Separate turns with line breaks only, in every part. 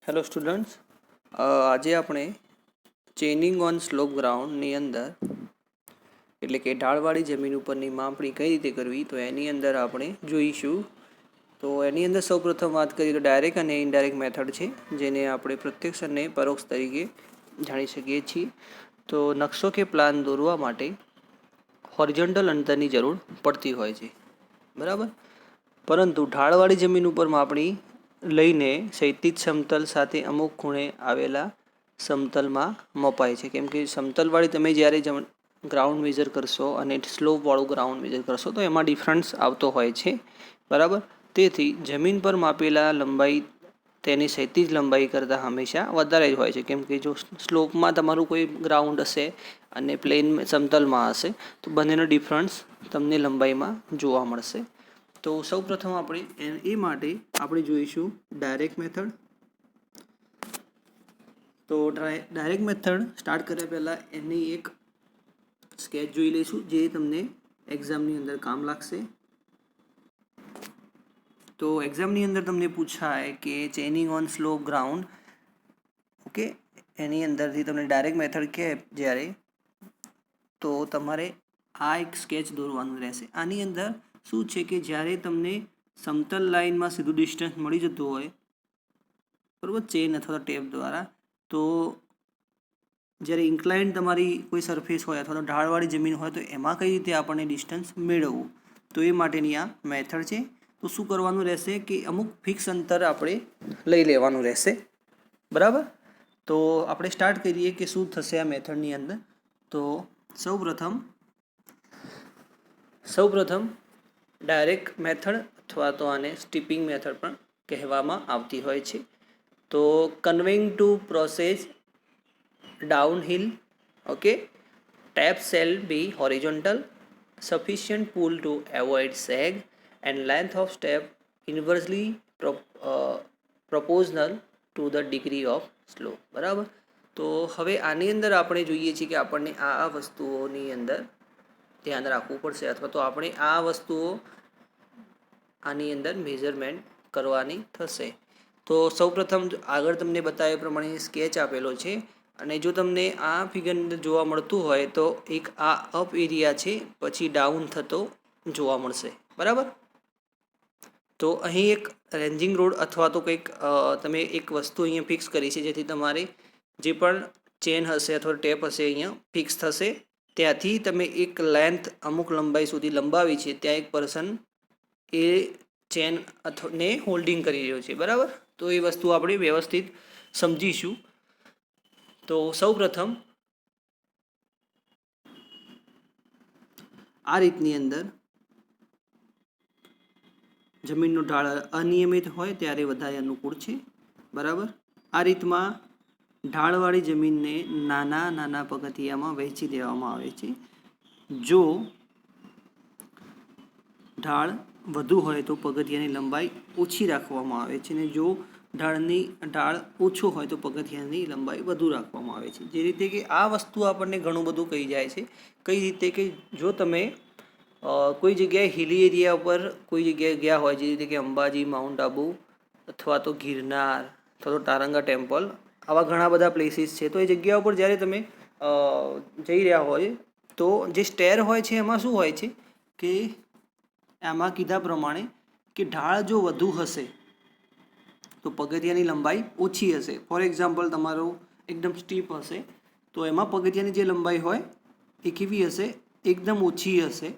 Hello students, આજે આપણે ચેનિંગ on slope ગ્રાઉન્ડની અંદર એટલે કે ઢાળવાળી જમીન ઉપરની માપણી કઈ રીતે કરવી તો એની અંદર આપણે જોઈશું. તો એની અંદર સૌપ્રથમ વાત કરીએ તો ડાયરેક્ટ અને ઇનડાયરેક્ટ મેથડ છે, જેને આપણે પ્રત્યક્ષ અને પરોક્ષ તરીકે જાણી શકીએ છીએ. તો નકશો કે પ્લાન દોરવા માટે હોરિઝોન્ટલ અંતરની જરૂર પડતી હોય છે, બરાબર. પરંતુ ઢાળવાળી જમીન ઉપર માપણી લઈને ક્ષૈતિજ સમતલ સાથે અમુક ખૂણે આવેલા સમતલમાં મપાય છે, કેમ કે સમતલવાળી તમે જ્યારે ગ્રાઉન્ડ મેજર કરશો અને સ્લોપવાળું ગ્રાઉન્ડ મેજર કરશો તો એમાં ડિફરન્સ આવતો હોય છે, બરાબર. તેથી જમીન પર માપેલા લંબાઈ તેની ક્ષૈતિજ લંબાઈ કરતાં હંમેશા વધારે જ હોય છે, કેમ કે જો સ્લોપમાં તમારું કોઈ ગ્રાઉન્ડ હશે અને પ્લેન સમતલમાં હશે તો બંનેનો ડિફરન્સ તમને લંબાઈમાં જોવા મળશે. તો સૌપ્રથમ આપણે એ માટે આપણે જોઈશું ડાયરેક્ટ મેથડ. તો ડાયરેક્ટ મેથડ સ્ટાર્ટ કર્યા પહેલાં એની એક સ્કેચ જોઈ લઈશું, જે તમને એક્ઝામની અંદર કામ લાગશે. તો એક્ઝામની અંદર તમને પૂછાય કે ચેનિંગ ઓન સ્લોપ ગ્રાઉન્ડ, ઓકે, એની અંદરથી તમને ડાયરેક્ટ મેથડ કહે જ્યારે, તો તમારે આ એક સ્કેચ દોરવાનું રહેશે. આની અંદર શું છે કે જ્યારે તમને સમતલ લાઇનમાં સીધું ડિસ્ટન્સ મળી જતું હોય, બરાબર, ચેન અથવા ટેપ દ્વારા, તો જ્યારે ઇન્ક્લાઇન તમારી કોઈ સરફેસ હોય અથવા તો ઢાળવાળી જમીન હોય તો એમાં કઈ રીતે આપણને ડિસ્ટન્સ મેળવવું, તો એ માટેની આ મેથડ છે. તો શું કરવાનું રહેશે કે અમુક ફિક્સ અંતર આપણે લઈ લેવાનું રહેશે, બરાબર. તો આપણે સ્ટાર્ટ કરીએ કે શું થશે આ મેથડની અંદર. તો સૌપ્રથમ ડાયરેક્ટ મેથડ અથવા તો આને સ્ટીપિંગ મેથડ પણ કહેવામાં આવતી હોય છે. તો conveying to process downhill, okay, taps shall be horizontal, sufficient pull to avoid sag, and length of step inversely proportional to the degree of slope, બરાબર. તો હવે આની અંદર આપણે જોઈએ છીએ કે આપણને આ વસ્તુઓની અંદર ધ્યાન રાખવું પડશે, અથવા તો આપણે આ વસ્તુઓ આની અંદર મેઝરમેન્ટ કરવાની થશે. તો સૌપ્રથમ આગળ તમને બતાવ્યા પ્રમાણે સ્કેચ આપેલો છે, અને જો તમને આ ફિગરની અંદર જોવા મળતું હોય તો એક આ અપ એરિયા છે, પછી ડાઉન થતો જોવા મળશે, બરાબર. તો અહીં એક રેન્જિંગ રોડ અથવા તો કંઈક તમે એક વસ્તુ અહીંયા ફિક્સ કરી છે, જેથી તમારે જે પણ ચેન હશે અથવા ટેપ હશે અહીંયા ફિક્સ થશે. ત્યાંથી તમે એક લેન્થ અમુક લંબાઈ સુધી લંબાવી છે, ત્યાં એક પર્સન એ ચેન ને હોલ્ડિંગ કરી રહ્યો છે, બરાબર. તો એ વસ્તુ આપણે વ્યવસ્થિત સમજીશું. તો સૌપ્રથમ આ રીતની અંદર જમીનનો ઢાળ અનિયમિત હોય ત્યારે વધારે અનુકૂળ છે, બરાબર. આ રીતમાં ઢાળવાળી જમીનને નાના નાના પગથિયામાં વહેંચી દેવામાં આવે છે. જો ઢાળ વધુ હોય તો પગથિયાની લંબાઈ ઓછી રાખવામાં આવે છે, અને જો ઢાળ ઓછો હોય તો પગથિયાની લંબાઈ વધુ રાખવામાં આવે છે. જે રીતે કે આ વસ્તુ આપણને ઘણું બધું કહી જાય છે. કઈ રીતે કે જો તમે કોઈ જગ્યાએ હિલી એરિયા ઉપર કોઈ જગ્યાએ ગયા હોય, જે રીતે કે અંબાજી, માઉન્ટ આબુ અથવા તો ગિરનાર અથવા તો તારંગા ટેમ્પલ, આવા ઘણા બધા પ્લેસીસ છે. તો એ જગ્યા ઉપર જ્યારે તમે જઈ રહ્યા હોય તો જે સ્ટેર હોય છે એમાં શું હોય છે કે એમાં કીધા પ્રમાણે કે ઢાળ જો વધુ હશે તો પગથિયાની લંબાઈ ઓછી હશે. ફોર એક્ઝામ્પલ, તમારું એકદમ સ્ટીપ હશે તો એમાં પગથિયાની જે લંબાઈ હોય એ કેવી હશે, એકદમ ઓછી હશે,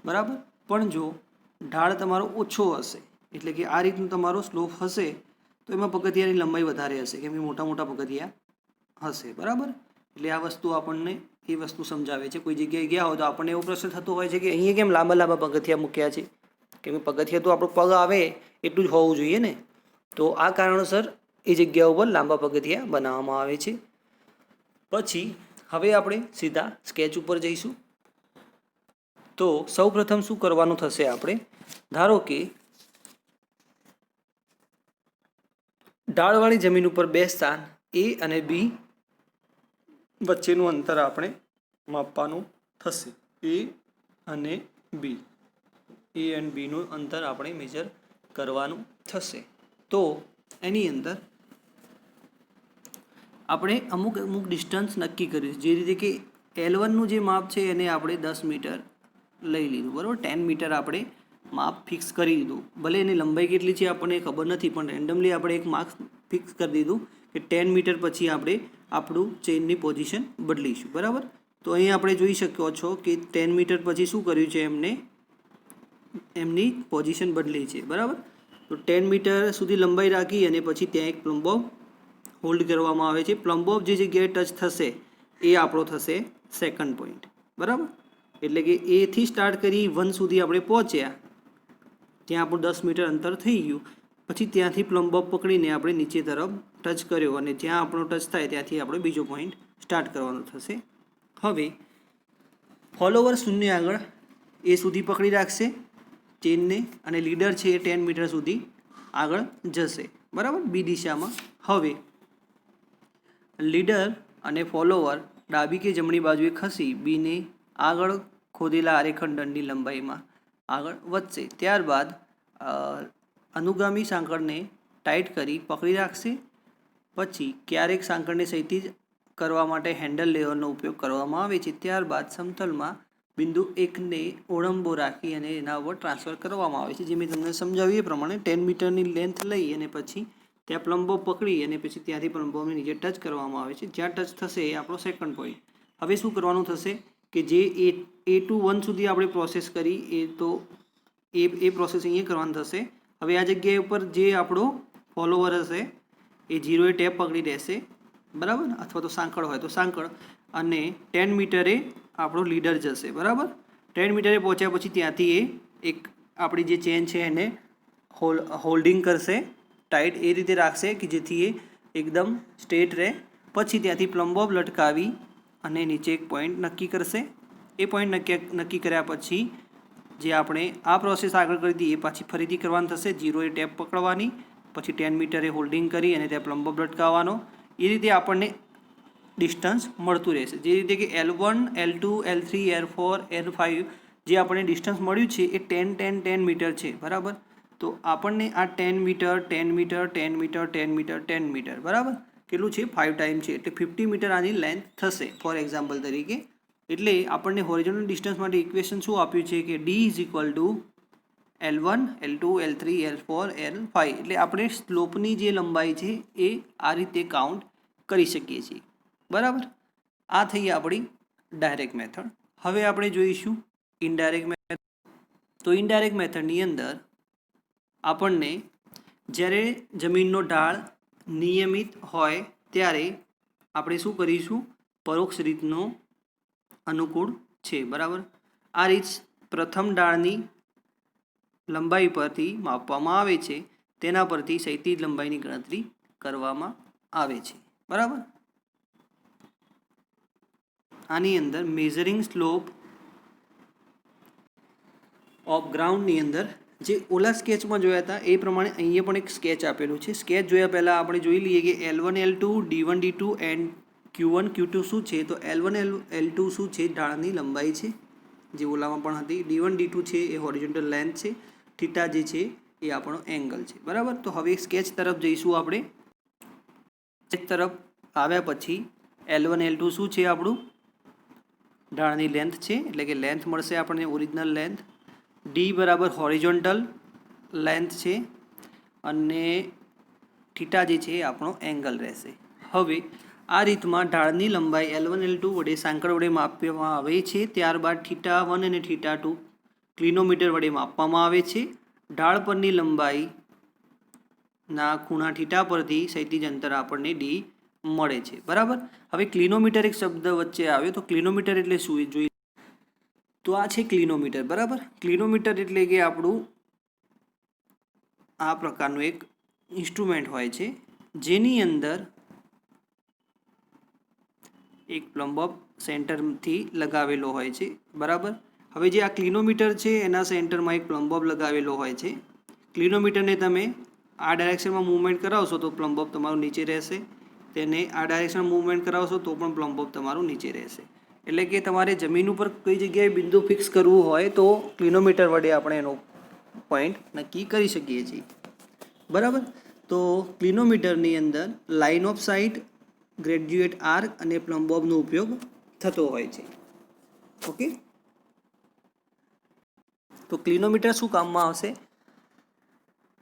બરાબર. પણ જો ઢાળ તમારો ઓછો હશે, એટલે કે આ રીતનું તમારો સ્લોપ હશે, તો એમાં પગથિયાની લંબાઈ વધારે હશે, કેમ કે મોટા મોટા પગથિયા હશે, બરાબર. એટલે આ વસ્તુ આપણને એ વસ્તુ સમજાવે છે. કોઈ જગ્યાએ ગયા હોય તો આપણને એવો પ્રશ્ન થતો હોય છે કે અહીંયા કેમ લાંબા લાંબા પગથિયા મૂક્યા છે, કેમ કે પગથિયા તો આપણો પગ આવે એટલું જ હોવું જોઈએ ને. તો આ કારણોસર એ જગ્યા ઉપર લાંબા પગથિયા બનાવવામાં આવે છે. પછી હવે આપણે સીધા સ્કેચ ઉપર જઈશું. તો સૌપ્રથમ શું કરવાનું થશે, આપણે ધારો કે ઢાળવાળી જમીન ઉપર બે સ્થાન એ અને બી વચ્ચેનું અંતર આપણે માપવાનું થશે. એ અને બી, એ એન્ડ બીનું અંતર આપણે મેજર કરવાનું થશે. તો એની અંદર આપણે અમુક ડિસ્ટન્સ નક્કી કર્યું, જે રીતે કે L1નું જે માપ છે એને આપણે 10 મીટર લઈ લીધું, બરાબર. 10 મીટર આપણે માપ ફિક્સ કરી દીધું. ભલે એની લંબાઈ કેટલી છે આપણને ખબર નથી, પણ રેન્ડમલી આપણે એક માર્ક ફિક્સ કરી દીધું કે 10 મીટર પછી આપણે આપણું ચેઇનની પોઝિશન બદલીશું, બરાબર. તો અહીં આપણે જોઈ શકો છો કે 10 મીટર પછી શું કર્યું છે, એમની પોઝિશન બદલી છે, બરાબર. તો 10 મીટર સુધી લંબાઈ રાખી અને પછી ત્યાં એક પ્લમ્બ બોબ હોલ્ડ કરવામાં આવે છે. પ્લમ્બ બોબ જે જગ્યાએ ટચ થશે એ આપણો થશે સેકન્ડ પોઈન્ટ, બરાબર. એટલે કે એથી સ્ટાર્ટ કરી 1 સુધી આપણે પહોંચ્યા, ત્યાં આપણું 10 મીટર અંતર થઈ ગયું. પછી ત્યાંથી પ્લમ્બ બોબ પકડીને આપણે નીચે તરફ ટચ કર્યો અને જ્યાં આપણો ટચ થાય ત્યાંથી આપણે બીજો પોઈન્ટ સ્ટાર્ટ કરવાનો થશે. હવે ફોલોવર 0 આગળ એ સુધી પકડી રાખશે ચેનને અને લીડર છે એ 10 મીટર સુધી આગળ જશે, બરાબર, બી દિશામાં. હવે લીડર અને ફોલોવર ડાબી કે જમણી બાજુએ ખસી બીને આગળ ખોદેલા આરેખંડની લંબાઈમાં આગળ વધશે. ત્યારબાદ અનુગામી સાંકળને ટાઈટ કરી પકડી રાખશે. પછી ક્યારેક સાંકળને સહેજ કરવા માટે હેન્ડલ લેવલનો ઉપયોગ કરવામાં આવે છે. ત્યારબાદ સમતલમાં બિંદુ 1ને ઓળંબો રાખી અને એના ઉપર ટ્રાન્સફર કરવામાં આવે છે. જે મેં તમને સમજાવ્યું એ પ્રમાણે 10 મીટરની લેન્થ લઈ અને પછી ત્યાં પ્લમ્બ બોબ પકડી અને પછી ત્યાંથી પ્લમ્બ બોબને નીચે ટચ કરવામાં આવે છે. જ્યાં ટચ થશે એ આપણો સેકન્ડ પોઈન્ટ. હવે શું કરવાનું થશે કે જે A to 1 સુધી આપણે પ્રોસેસ કરી એ પ્રોસેસ અહીંયા કરવાનું થશે. હવે આ જગ્યાએ ઉપર જે આપણો ફોલોવર હશે એ 0એ ટેપ પકડી રહેશે, બરાબર, અથવા તો સાંકળ હોય તો સાંકળ, અને 10 મીટરે આપણો લીડર જશે, બરાબર. 10 મીટરે પહોંચ્યા પછી ત્યાંથી એ એક આપણી જે ચેન છે એને હોલ્ડિંગ કરશે, ટાઈટ એ રીતે રાખશે કે જેથી એ એકદમ સ્ટ્રેટ રહે. પછી ત્યાંથી પ્લમ્બ બોબ લટકાવી અને નીચે એક પોઈન્ટ નક્કી કરશે. એ પોઈન્ટ નક્કી કર્યા પછી જે આપણે આ પ્રોસેસ આગળ કરી હતી એ પાછી ફરીથી કરવાની થશે. 0એ ટેપ પકડવાની, પછી 10 મીટરે હોલ્ડિંગ કરી અને ત્યાં પ્લમ્બ બોબ લટકાવવાનો. એ રીતે આપણને ડિસ્ટન્સ મળતું રહેશે. જે રીતે કે L1, L2, L3, L4, L5 જે આપણને ડિસ્ટન્સ મળ્યું છે એ 10 મીટર છે, બરાબર. તો આપણને આ 10 metre 10 metre 10 metre 10 metre 10 metre, બરાબર, કેટલું છે 5 ટાઈમ છે, એટલે 50 મીટર આની લેન્થ થશે ફોર એક્ઝામ્પલ તરીકે. એટલે આપણને હોરિઝોન્ટલ ડિસ્ટન્સ માટે ઇક્વેશન શું આપ્યું છે કે D = L1, L2, L3, L4, L5. એટલે આપણે સ્લોપની જે લંબાઈ છે એ આ રીતે કાઉન્ટ કરી શકીએ છીએ, બરાબર. આ થઈ આપણી ડાયરેક્ટ મેથડ. હવે આપણે જોઈશું ઇનડાયરેક્ટ મેથડ. તો ઇનડાયરેક્ટ મેથડની અંદર આપણને જ્યારે જમીનનો ઢાળ નિયમિત હોય ત્યારે આપણે શું કરીશું, પરોક્ષ રીતનો અનુકૂળ છે, બરાબર. આ રીત પ્રથમ ઢાળની લંબાઈ પરથી માપવામાં આવે છે, તેના પરથી ક્ષૈતિજ લંબાઈની ગણતરી કરવામાં આવે છે, બરાબર. આની અંદર મેઝરિંગ સ્લોપ ઓફ ગ્રાઉન્ડની અંદર જે ઓલા સ્કેચમાં જોયા હતા એ પ્રમાણે અહીંયા પણ એક સ્કેચ આપેલું છે. સ્કેચ જોયા પહેલાં આપણે જોઈ લઈએ કે L1, L2, D1, D2 and Q1, Q2 શું છે. તો L1, L2 શું છે, ઢાળની લંબાઈ છે, જે ઓલામાં પણ હતી. D1, D2 છે એ હોરિઝોન્ટલ લેન્થ છે. થીટા જે છે એ આપણો એંગલ છે, બરાબર. તો હવે સ્કેચ તરફ જઈશું આપણે. સ્કેચ તરફ આવ્યા પછી L1, L2 શું છે, આપણું ઢાળની લેન્થ છે, એટલે કે લેન્થ મળશે આપણને ઓરિજિનલ લેન્થ. D બરાબર હોરિઝોન્ટલ લેન્થ છે અને થીટા જે છે એ આપણો એંગલ રહેશે. હવે આ રીતમાં ઢાળની લંબાઈ L1, L2 વડે સાંકળ વડે માપવામાં આવે છે. ત્યારબાદ θ1 અને θ2 ક્લિનોમીટર વડે માપવામાં આવે છે. ઢાળ પરની લંબાઈના ખૂણા થીટા પરથી ક્ષૈતિજ અંતર આપણને D મળે છે, બરાબર. હવે ક્લિનોમીટર એક શબ્દ વચ્ચે આવ્યો, તો ક્લિનોમીટર એટલે શું એ જોઈએ. તો આ છે ક્લિનોમીટર, બરાબર. ક્લિનોમીટર એટલે કે આપણું આ પ્રકારનું એક ઇન્સ્ટ્રુમેન્ટ હોય છે જેની અંદર એક પ્લમ્બ બોબ સેન્ટરથી લગાવેલો હોય છે, બરાબર. હવે જે આ ક્લિનોમીટર છે એના સેન્ટરમાં એક પ્લમ્બ બોબ લગાવેલો હોય છે. ક્લિનોમીટરને તમે આ ડાયરેક્શનમાં મૂવમેન્ટ કરાવશો તો પ્લમ્બ બોબ તમારું નીચે રહેશે. તેને આ ડાયરેક્શનમાં મૂવમેન્ટ કરાવશો તો પણ પ્લમ્બ બોબ તમારું નીચે રહેશે. એટલે કે તમારે જમીન ઉપર કઈ જગ્યાએ બિંદુ ફિક્સ કરવું હોય તો ક્લિનોમીટર વડે આપણે એનો પોઈન્ટ નક્કી કરી શકીએ છીએ, બરાબર. તો ક્લિનોમીટરની અંદર line of site, graduate arc અને પ્લમ બોબનો ઉપયોગ થતો હોય છે. ઓકે, તો ક્લિનોમીટર શું કામમાં આવશે?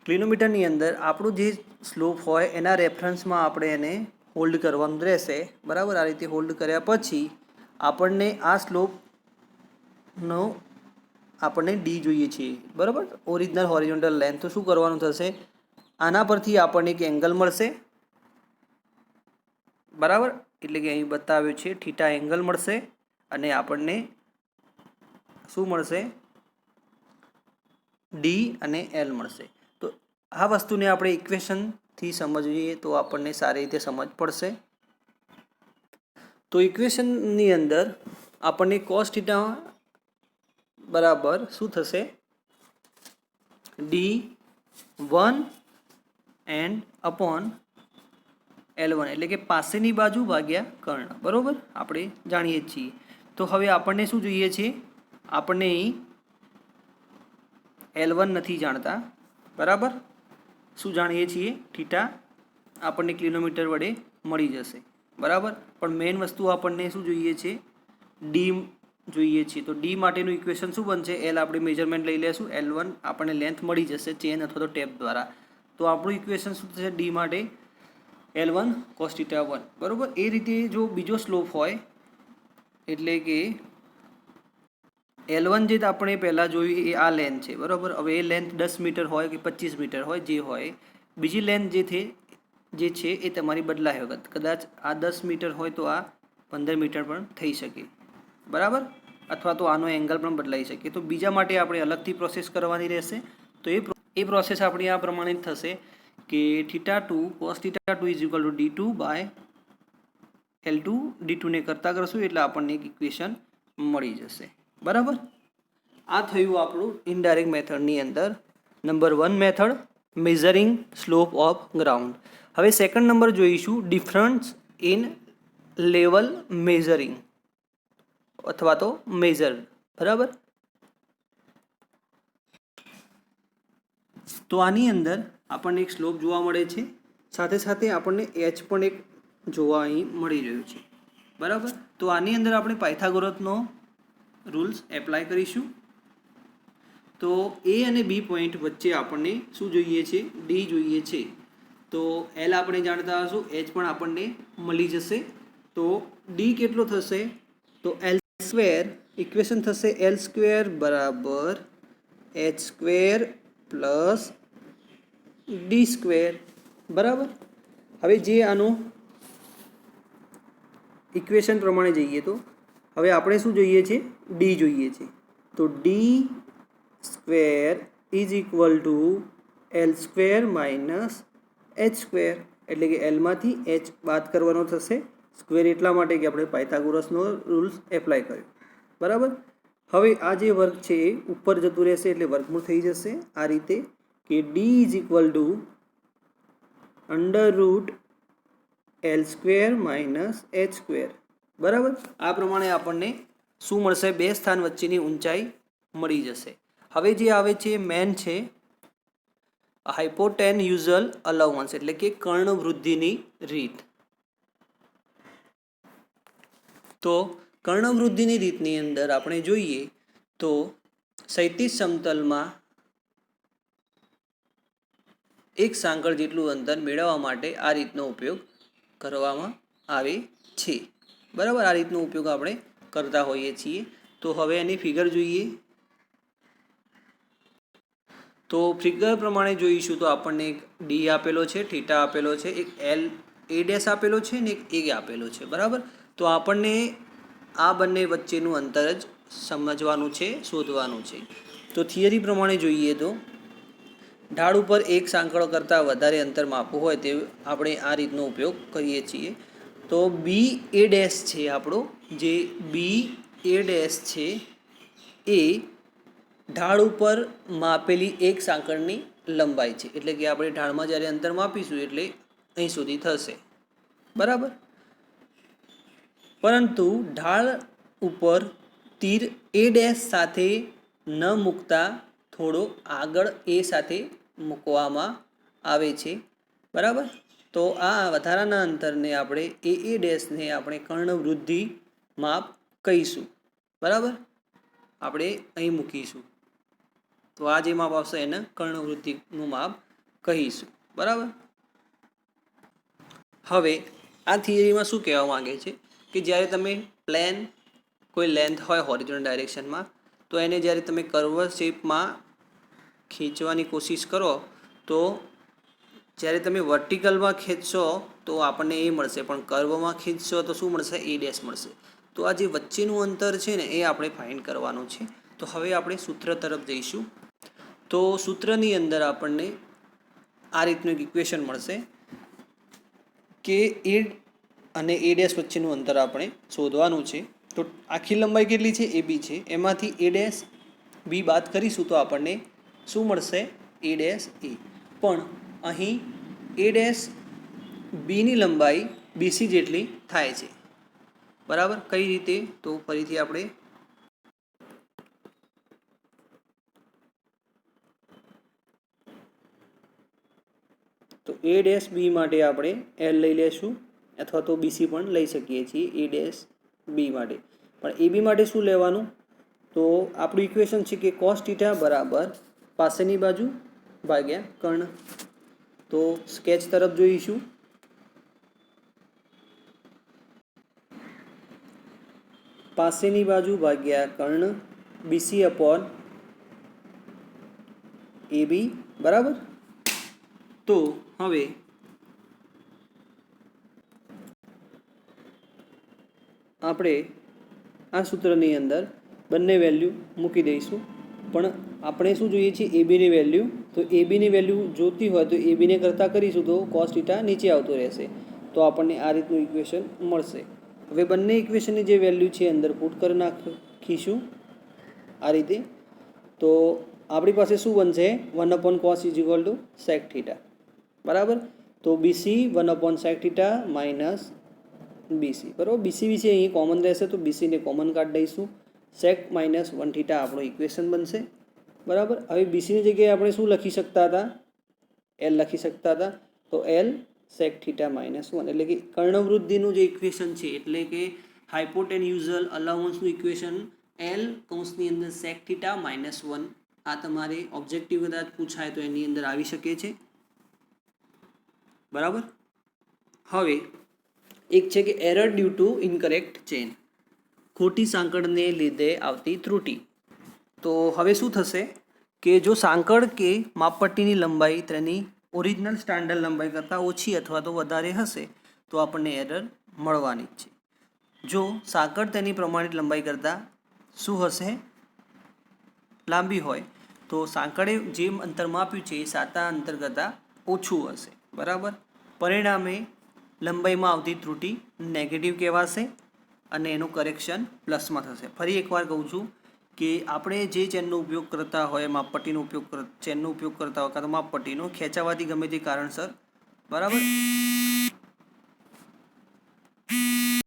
ક્લિનોમીટરની અંદર આપણું જે સ્લોપ હોય એના રેફરન્સમાં આપણે એને હોલ્ડ કરવાનું રહેશે. બરાબર, આ રીતે હોલ્ડ કર્યા પછી આપણને આ સ્લોપનો આપણને ડી જોઈએ છે. બરાબર, ઓરિજિનલ હોરિઝોન્ટલ લેન્થ. તો શું કરવાનું થશે? આના પરથી આપણને એક એંગલ મળશે. બરાબર, એટલે કે અહીં બતાવ્યું છે થીટા એંગલ મળશે અને આપણને શું મળશે? ડી અને એલ મળશે. તો આ વસ્તુને આપણે ઇક્વેશનથી સમજીએ તો આપણને સારી રીતે સમજ પડશે. તો ઇક્વેશનની અંદર આપણને કોસ થીટા બરાબર શું થશે? D1 એન્ડ અપોન L1, એટલે કે પાસેની બાજુ ભાગ્યા કર્ણ. બરાબર, આપણે જાણીએ છીએ. તો હવે આપણને શું જોઈએ છે? આપણને અહીં L1 નથી જાણતા. બરાબર, શું જાણીએ છીએ? થીટા આપણને કિલોમીટર વડે મળી જશે. બરાબર, પણ મેઇન વસ્તુ આપણને શું જોઈએ છે? ડી જોઈએ છે. તો ડી માટેનું ઇક્વેશન શું બનશે? એલ આપણે મેજરમેન્ટ લઈ લેશું. L1 આપણને લેન્થ મળી જશે ચેન અથવા તો ટેપ દ્વારા. તો આપણું ઇક્વેશન શું થશે? ડી માટે L1 cos theta 1. બરાબર, એ રીતે જો બીજો સ્લોપ હોય એટલે કે L1 જે આપણે પહેલાં જોયું એ આ લેન્થ છે. બરાબર, હવે એ લેન્થ 10 મીટર હોય કે 25 મીટર હોય, જે હોય, બીજી લેન્થ જે છે એ તમારી બદલાય વખત કદાચ આ 10 મીટર હોય તો આ 15 મીટર પણ થઈ શકે. બરાબર, અથવા તો આનો એંગલ પણ બદલાઈ શકે. તો બીજા માટે આપણે અલગથી પ્રોસેસ કરવાની રહેશે. તો એ પ્રોસેસ આપણી આ પ્રમાણે થશે કે θ2 cos θ2 = D2 by L2. D2 ને કરતા કરશું એટલે આપણને એક ઇક્વેશન મળી જશે. બરાબર, આ થયું આપણું ઇનડાયરેક્ટ મેથડની અંદર number 1 method, measuring slope of ground. હવે સેકન્ડ નંબર જોઈશું, ડિફરન્સ ઇન લેવલ મેઝરિંગ અથવા તો મેઝર. બરાબર, તો આની અંદર આપણને એક સ્લોપ જોવા મળે છે, સાથે સાથે આપણને એચ પણ એક જોવા અહીં મળી રહ્યું છે. બરાબર, તો આની અંદર આપણે પાયથાગોરસનો રૂલ્સ એપ્લાય કરીશું. તો એ અને બી પોઈન્ટ વચ્ચે આપણને શું જોઈએ છે? ડી જોઈએ છે. તો એલ આપણે જાણતા હશું, એચ પણ આપણને મળી જશે. તો ડી કેટલો થશે? તો એલ સ્ક્વેર, ઇક્વેશન થશે એલ સ્ક્વેર બરાબર H square plus D square. બરાબર, હવે જે આનું ઇક્વેશન પ્રમાણે જઈએ તો હવે આપણે શું જોઈએ છે? ડી જોઈએ છે. તો D square is equal to L square minus H square, એટલે કે એલમાંથી એચ બાદ કરવાનો થશે. સ્ક્વેર એટલા માટે કે આપણે પાયથાગોરસનો રૂલ્સ એપ્લાય કર્યો. બરાબર, હવે આ જે વર્ગ છે એ ઉપર જતું રહેશે એટલે વર્ગમૂળ થઈ જશે આ રીતે કે D is equal to under route L square minus H square. બરાબર, આ પ્રમાણે આપણને શું મળશે? બે સ્થાન વચ્ચેની ઊંચાઈ મળી જશે. હવે જે આવે છે મેન છે હાઇપોટેન્યુઝલ અલાઉન્સ, એટલે કે કર્ણવૃદ્ધિની રીત. તો કર્ણવૃદ્ધિની રીતની અંદર આપણે જોઈએ તો ક્ષૈતિજ સમતલમાં એક સાંકળ જેટલું અંતર મેળવવા માટે આ રીતનો ઉપયોગ કરવામાં આવે છે. બરાબર, આ રીતનો ઉપયોગ આપણે કરતા હોઈએ છીએ. તો હવે એની ફિગર જોઈએ. તો ફિગર પ્રમાણે જોઈશું તો આપણને એક ડી આપેલો છે, થીટા આપેલો છે, એક એલ એ ડેશ આપેલો છે ને એક એ આપેલો છે. બરાબર, તો આપણને આ બંને વચ્ચેનું અંતર જ સમજવાનું છે, શોધવાનું છે. તો થિયરી પ્રમાણે જોઈએ તો ઢાળ ઉપર એક સાંકળો કરતાં વધારે અંતર માપવું હોય તે આપણે આ રીતનો ઉપયોગ કરીએ છીએ. તો બી એ ડેશ છે આપણો, જે બી એ ડેશ છે એ ઢાળ ઉપર માપેલી એક સાંકળની લંબાઈ છે. એટલે કે આપણે ઢાળમાં જ્યારે અંતર માપીશું એટલે અહીં સુધી થશે. બરાબર, પરંતુ ઢાળ ઉપર તીર એ ડેશ સાથે ન મૂકતા થોડો આગળ એ સાથે મૂકવામાં આવે છે. બરાબર. તો આ વધારાના અંતરને આપણે એ ડેશને આપણે કર્ણવૃદ્ધિ માપ કહીશું. બરાબર, આપણે અહીં મૂકીશું. તો આ જે માપ આવશે એને કર્ણવૃદ્ધિનું માપ કહીશું. બરાબર. હવે આ થિયરીમાં શું કહેવા માંગે છે કે જ્યારે તમે પ્લેન કોઈ લેન્થ હોય હોરિઝોનલ ડાયરેક્શનમાં, તો એને જ્યારે તમે કર્વ શેપમાં ખેંચવાની કોશિશ કરો તો જ્યારે તમે વર્ટિકલમાં ખેંચશો તો આપણને એ મળશે, પણ કર્વમાં ખેંચશો તો શું મળશે? એ ડેશ મળશે. તો આ જે વચ્ચેનું અંતર છે ને એ આપણે ફાઇન્ડ કરવાનું છે. તો હવે આપણે સૂત્ર તરફ જઈશું. તો સૂત્રની અંદર આપણને આ રીતનું એક ઇક્વેશન મળશે કે એ અને એ ડેશ વચ્ચેનું અંતર આપણે શોધવાનું છે. તો આખી લંબાઈ કેટલી છે? એ બી છે. એમાંથી એ ડેશ બી બાદ કરીશું તો આપણને શું મળશે? એ ડેશ એ. પણ અહીં એ ડેશ બીની લંબાઈ બીસી જેટલી થાય છે. બરાબર. કઈ રીતે? તો ફરીથી આપણે તો એ ડેશ બી માટે આપણે એલ લઈ લેશું, અથવા તો બીસી પણ લઈ શકીએ છીએ એ ડેશ બી માટે. પણ એ બી માટે શું લેવાનું? તો આપણું ઇક્વેશન છે કે કોસ થીટા બરાબર પાસેની બાજુ ભાગ્યા કર્ણ. તો સ્કેચ તરફ જોઈશું. પાસેની બાજુ ભાગ્યા કર્ણ બીસી અપોન એ બી. બરાબર. તો હવે આપણે આ સૂત્રની અંદર બંને વેલ્યુ મૂકી દઈશું. પણ આપણે શું જોઈએ છીએ? એ બીની વેલ્યુ. તો એ બીની વેલ્યુ જોતી હોય તો એ બીને કરતાં કરીશું તો કોસ થીટા નીચે આવતો રહેશે. તો આપણને આ રીતનું ઇક્વેશન મળશે. હવે બંને ઇક્વેશનની જે વેલ્યુ છે અંદર પુટ કરી નાખીશું આ રીતે. તો આપણી પાસે શું બનશે? 1 cos = sec થીટા. બરાબર. તો BC 1 sec theta minus BC. બરાબર. બીસી અહીં કોમન રહેશે તો બીસીને કોમન કાઢી દઈશું. સેક માઇનસ 1 થીટા આપણો ઇક્વેશન બનશે. બરાબર. હવે બીસીની જગ્યાએ આપણે શું લખી શકતા હતા? એલ લખી શકતા હતા. તો એલ સેક થીટા માઇનસ 1, એટલે કે કર્ણવૃદ્ધિનું જે ઇક્વેશન છે, એટલે કે હાઇપોટેન્યુઝલ અલાઉન્સનું ઇક્વેશન એલ કૌંસની અંદર સેક થીટા માઇનસ 1. આ તમારે ઓબ્જેક્ટિવ કદાચ પૂછાય તો એની અંદર આવી શકે છે. બરાબર. હવે એક છે કે error due to incorrect chain, ખોટી સાંકળને લીધે આવતી ત્રુટિ. તો હવે શું થશે કે જો સાંકળ કે માપપટ્ટીની લંબાઈ તેની ઓરિજિનલ સ્ટાન્ડર્ડ લંબાઈ કરતાં ઓછી અથવા તો વધારે હશે તો આપણને એરર મળવાની જ છે. જો સાંકળ તેની પ્રમાણિત લંબાઈ કરતાં શું હશે? લાંબી હોય તો સાંકળે જે અંતર માપ્યું છે એ સાતા અંતર કરતાં ઓછું હશે. બરાબર. પરિણામે લંબાઈમાં આવતી ત્રુટિ નેગેટિવ કહેવાશે અને એનું કરેક્શન પ્લસમાં થશે. ફરી એકવાર કહું છું કે આપણે જે ચેનનો ઉપયોગ કરતા હોય, ચેનનો ઉપયોગ કરતા હોય કાં તો માપપટ્ટીનો, ખેંચાવાથી ગમે તે કારણસર, બરાબર,